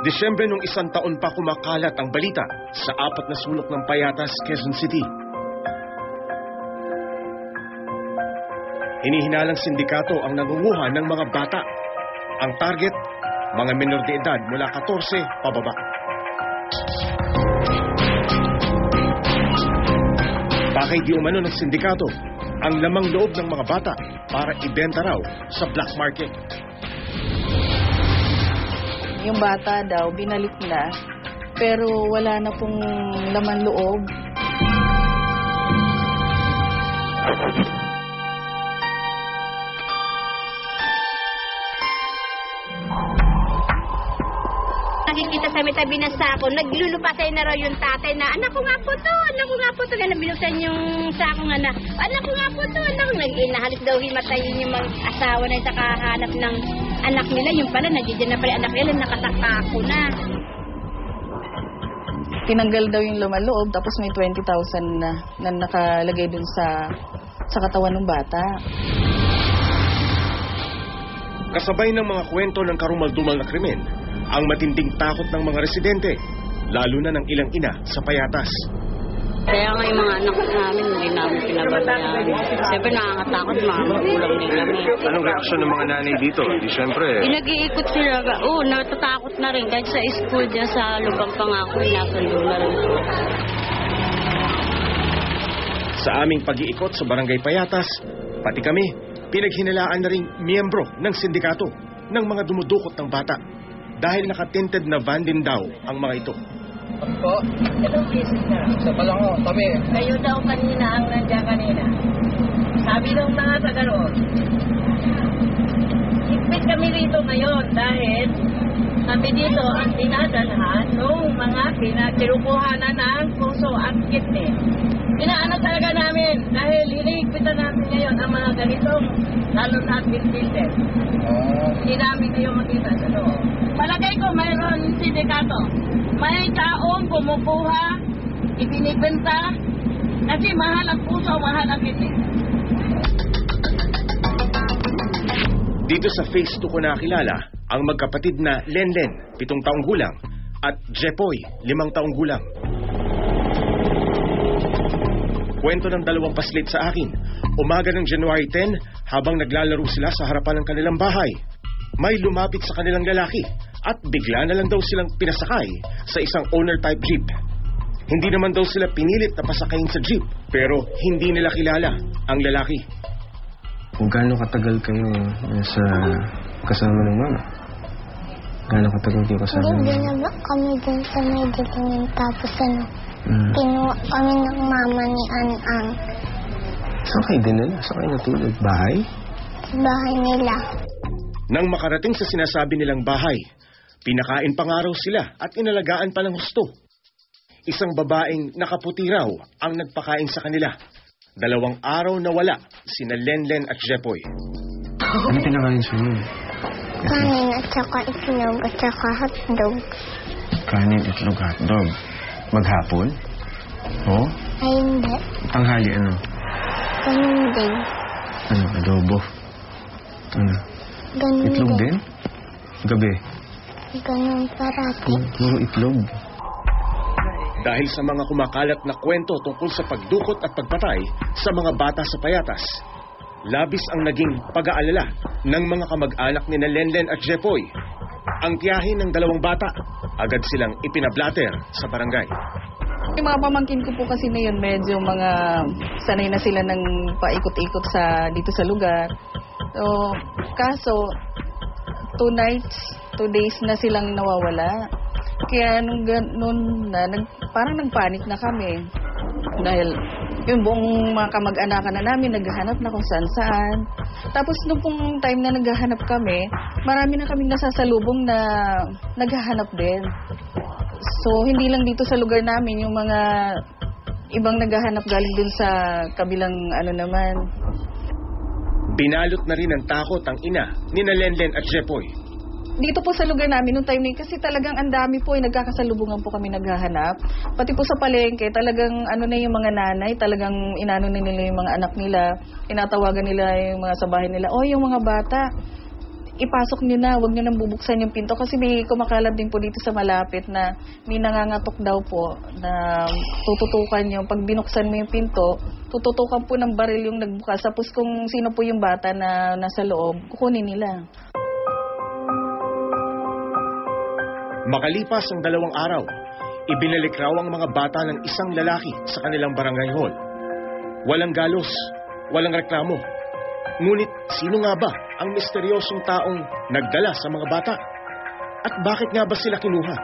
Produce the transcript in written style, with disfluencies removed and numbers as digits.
Disyembre nung 1 taon pa kumakalat ang balita sa 4 na sulok ng Payatas, Quezon City. Hinihinalang sindikato ang nangunguha ng mga bata. Ang target, mga menor de edad mula 14 pababa. Bakit di umano ng sindikato ang lamang loob ng mga bata para ibenta raw sa black market? Yung bata daw, binalik na, pero wala na pong laman loob. Nakikita sa may tabi ng sako, naglulupasay na raw yung tatay na, anak ko nga po to, na binuksan yung sako nga na, anak ko nga po to, naginahalit daw himatayin yung mga asawa na sa kahanap ng anak nila, yung pala, nandiyan na pala anak nila, nakatako na. Tinanggal daw yung laman loob, tapos may 20,000 na nakalagay dun sa katawan ng bata. Kasabay ng mga kwento ng karumal-dumal na krimen, ang matinding takot ng mga residente, lalo na ng ilang ina sa Payatas. Kaya nga yung mga anak namin, hindi namin pinababayaan. Siyempre nakakatakot, mga magulang nila. Anong reaksyon ng mga nanay dito? Di syempre. Nag-iikot sila. Oo, natatakot na rin. Kahit sa school dyan sa Lubang Pangako, nasundo na rin. Sa aming pag-iikot sa Barangay Payatas, pati kami, pinaghinalaan na rin miyembro ng sindikato ng mga dumudukot ng bata. Dahil nakatinted na van din daw ang mga ito. Po? Anong business na? Isa pa lang ho, kami. Kayo daw kanina ang nandiyan kanina. Sabi ng mga tagaroon, higpit kami rito ngayon dahil kami dito ang dinadalhan ng mga pinakirukuhanan ng puso at kidney. Inaano talaga namin dahil hinihigpitan namin ngayon ang mga ganitong lalo na bilbilin. Hindi namin kayo makita sa loob. Palagay ko mayroon sindikato. May taong kumukuha, ibinibenta, kasi mahal ang puso, mahal ang kidney. Dito sa Phase 2 ko nakilala ang magkapatid na Lenlen, 7 taong gulang, at Jepoy, 5 taong gulang. Kwento ng dalawang paslit sa akin, umaga ng January 10, habang naglalaro sila sa harapan ng kanilang bahay, may lumapit sa kanilang lalaki at bigla na lang daw silang pinasakay sa isang owner-type jeep. Hindi naman daw sila pinilit na pasakayin sa jeep, pero hindi nila kilala ang lalaki. Kung gaano katagal kayo sa kasama ng mama? Gaano katagal kayo kasama ng mama? Hindi kami dun sa may dito tapos kinuha kami ng mama ni An-Ang. Saan kayo dinala? Saan kayo natulog? Bahay? Sa bahay nila. Nang makarating sa sinasabi nilang bahay, pinakain pa nga raw sila at inalagaan pa ng husto. Isang babaeng nakaputi raw ang nagpakain sa kanila. 2 araw na wala sina Lenlen at Jepoy. Ano pinakain sa inyo? Kanin at saka itlog at saka hotdog. Kanin, itlog, hotdog. Maghapon? Oo? Ay hindi. Tanghali ano? Ganun din. Ano? Adobo? Ano? Ganun Itlog din? Gabi? Ganun parati. Puro itlog. Dahil sa mga kumakalat na kwento tungkol sa pagdukot at pagpatay sa mga bata sa Payatas, labis ang naging pag-aalala ng mga kamag-anak ni Lenlen at Jepoy. Ang tiyahin ng 2 bata, agad silang ipinablatter sa barangay. Yung mga pamangkin ko po kasi na yun, medyo mga sanay na sila ng paikot-ikot dito sa lugar. So, kaso, 2 nights, 2 days na silang nawawala. Kaya noon na, parang nagpanik na kami. Dahil yung buong mga kamag-anakan na namin, naghahanap na kung saan-saan. Tapos nung pong time na naghahanap kami, marami na kaming nasasalubong na naghahanap din. So, hindi lang dito sa lugar namin, yung mga ibang naghahanap galing din sa kabilang naman. Binalot na rin ng takot ang ina ni Lenlen at Jepoy. Dito po sa lugar namin nung time na kasi talagang ang dami po nagkakasalubungan po kami naghahanap. Pati po sa palengke, talagang na yung mga nanay, talagang inano na nila yung mga anak nila, tinatawagan nila yung mga sa bahay nila, yung mga bata. ipasok nyo na, huwag nyo nang bubuksan yung pinto kasi may kumakalat din po dito sa malapit na may nangangatok daw po na tututukan nyo. Pag binuksan mo yung pinto, tututukan po ng baril yung nagbukas. Tapos kung sino po yung bata na nasa loob, kukunin nila. Makalipas ang 2 araw, ibinalik raw ang mga bata ng isang lalaki sa kanilang barangay hall. Walang galos, walang reklamo. Ngunit sino nga ba ang misteryosong taong nagdala sa mga bata? At bakit nga ba sila kinuha?